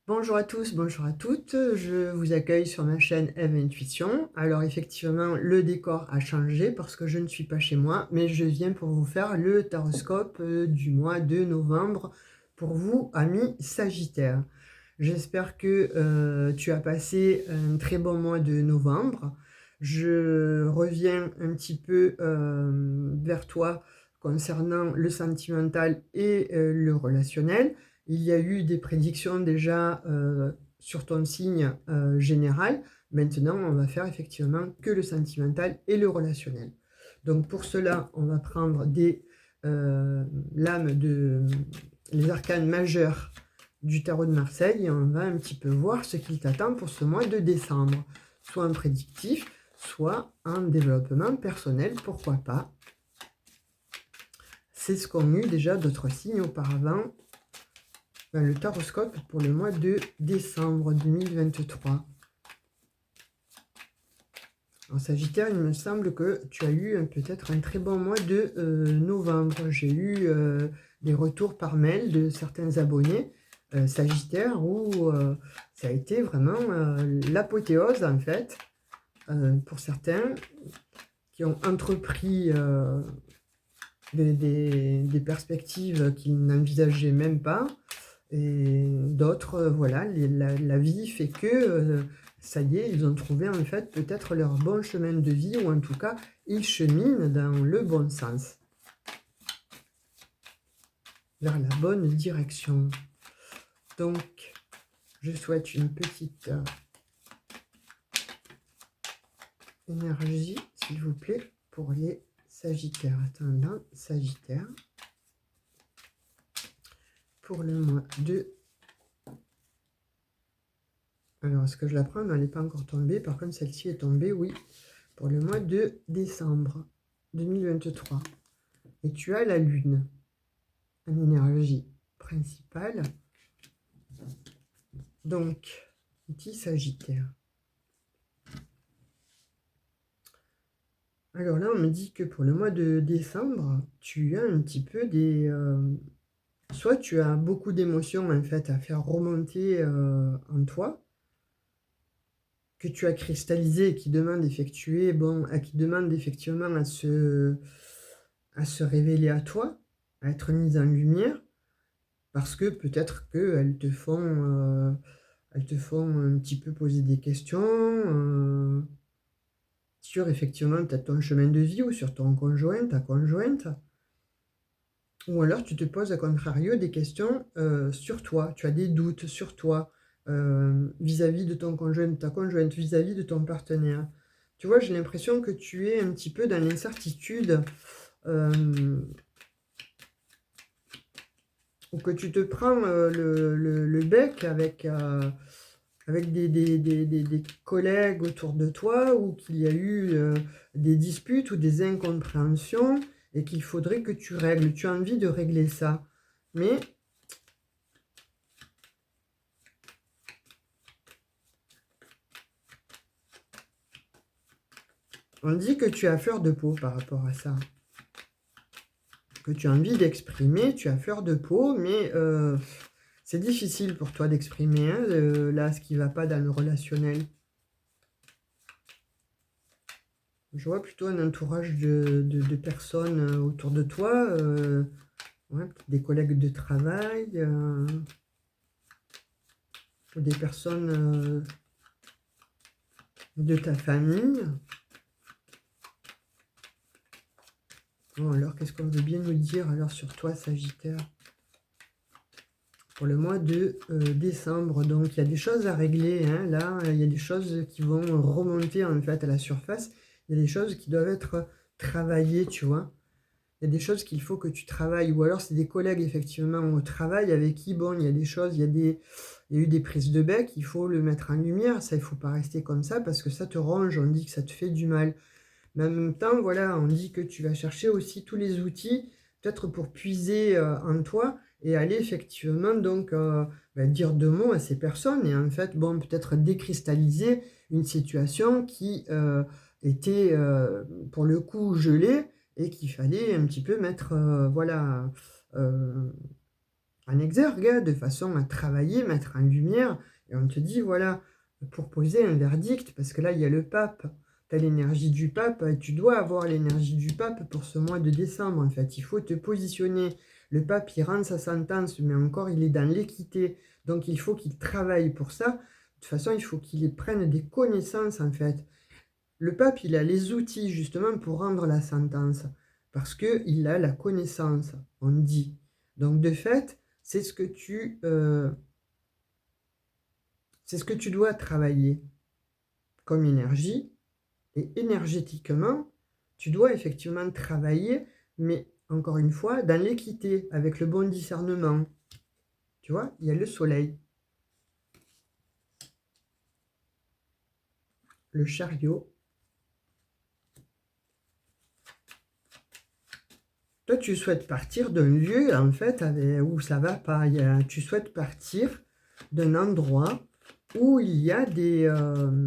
Bonjour à tous, bonjour à toutes, je vous accueille sur ma chaîne Eve Intuition. Alors effectivement, le décor a changé parce que je ne suis pas chez moi, mais je viens pour vous faire le taroscope du mois de novembre pour vous, amis Sagittaires. J'espère que tu as passé un très bon mois de novembre. Je reviens un petit peu vers toi concernant le sentimental et le relationnel. Il y a eu des prédictions déjà sur ton signe général. Maintenant, on va faire effectivement que le sentimental et le relationnel. Donc pour cela, on va prendre lames les arcanes majeurs du tarot de Marseille et on va un petit peu voir ce qu'il t'attend pour ce mois de décembre. Soit en prédictif, soit en développement personnel, pourquoi pas. C'est ce qu'ont eu déjà d'autres signes auparavant dans le taroscope pour le mois de décembre 2023. En Sagittaire, il me semble que tu as eu peut-être un très bon mois de novembre. J'ai eu des retours par mail de certains abonnés Sagittaires où ça a été vraiment l'apothéose en fait pour certains qui ont entrepris des perspectives qu'ils n'envisageaient même pas. Et d'autres, voilà, la vie fait que, ça y est, ils ont trouvé en fait peut-être leur bon chemin de vie, ou en tout cas, ils cheminent dans le bon sens, vers la bonne direction. Donc, je souhaite une petite énergie, s'il vous plaît, pour les Sagittaires. Attendant, Sagittaire, pour le mois de... Alors, est-ce que je la prends? Non, elle n'est pas encore tombée. Par contre, celle-ci est tombée, oui, pour le mois de décembre 2023. Et tu as la Lune en énergie principale. Donc, petit Sagittaire. Alors là, on me dit que pour le mois de décembre, tu as un petit peu des... soit tu as beaucoup d'émotions en fait à faire remonter en toi, que tu as cristallisé et qui demande d'effectuer, qui demande effectivement à se révéler à toi, à être mise en lumière, parce que peut-être elles te font un petit peu poser des questions sur effectivement ton chemin de vie ou sur ton conjoint, ta conjointe. Ou alors tu te poses à contrario des questions sur toi, tu as des doutes sur toi vis-à-vis de ton conjoint, de ta conjointe, vis-à-vis de ton partenaire. Tu vois, j'ai l'impression que tu es un petit peu dans l'incertitude ou que tu te prends le bec avec des collègues autour de toi, ou qu'il y a eu des disputes ou des incompréhensions et qu'il faudrait que tu règles. Tu as envie de régler ça. Mais on dit que tu as fleur de peau par rapport à ça. Que tu as envie d'exprimer, tu as fleur de peau, mais c'est difficile pour toi d'exprimer là ce qui ne va pas dans le relationnel. Je vois plutôt un entourage de personnes autour de toi, ouais, des collègues de travail, ou des personnes de ta famille. Bon, alors, qu'est-ce qu'on veut bien nous dire alors sur toi, Sagittaire, pour le mois de décembre? Donc, il y a des choses à régler, hein, là, il y a des choses qui vont remonter en fait à la surface. Il y a des choses qui doivent être travaillées, tu vois. Il y a des choses qu'il faut que tu travailles, ou alors c'est des collègues effectivement au travail avec qui, bon, il y a des choses, il y a eu des prises de bec, il faut le mettre en lumière, ça, il ne faut pas rester comme ça, parce que ça te ronge, on dit que ça te fait du mal. Mais en même temps, voilà, on dit que tu vas chercher aussi tous les outils, peut-être pour puiser en toi, et aller effectivement donc dire deux mots à ces personnes, et en fait, bon, peut-être décristalliser une situation qui était pour le coup gelée, et qu'il fallait un petit peu mettre, voilà, en exergue, de façon à travailler, mettre en lumière. Et on te dit, voilà, pour poser un verdict, parce que là, il y a le pape. Tu as l'énergie du pape et tu dois avoir l'énergie du pape pour ce mois de décembre. En fait, il faut te positionner. Le pape, il rend sa sentence, mais encore, il est dans l'équité. Donc, il faut qu'il travaille pour ça. De toute façon, il faut qu'il prenne des connaissances, en fait. Le pape, il a les outils, justement, pour rendre la sentence. Parce qu'il a la connaissance, on dit. Donc, de fait, c'est ce que tu dois travailler comme énergie. Et énergétiquement, tu dois effectivement travailler, mais encore une fois, dans l'équité, avec le bon discernement. Tu vois, il y a le soleil, le chariot. Toi, tu souhaites partir d'un lieu, en fait, où ça va pas. Tu souhaites partir d'un endroit où il y a